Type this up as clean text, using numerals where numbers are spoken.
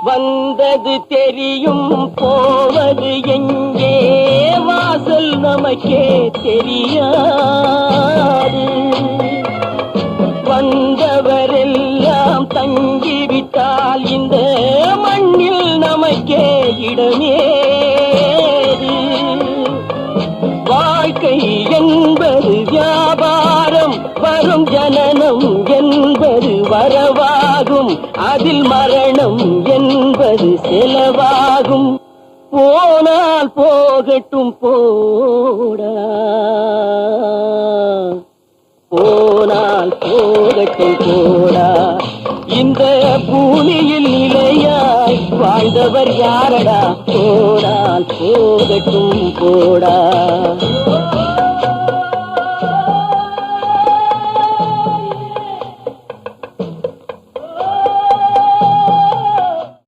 வந்தது தெரியும் போவது எங்கே வாசல் நமக்கே தெரியாது. வந்தவரெல்லாம் தங்கிவிட்டால் இந்த மண்ணில் நமக்கே இடமேது. வாழ்க்கை என்பது வியாபாரம், வரும் ஜனனம் என்பது வரவாகும், அதில் மரணம் என்பது செலவாகும். போனால் போகட்டும் போடா, போனால் போகட்டும் போடா. இந்த பூமியில் நிலையாய் வாழ்ந்தவர் யாரடா? போனால் போகட்டும் போடா.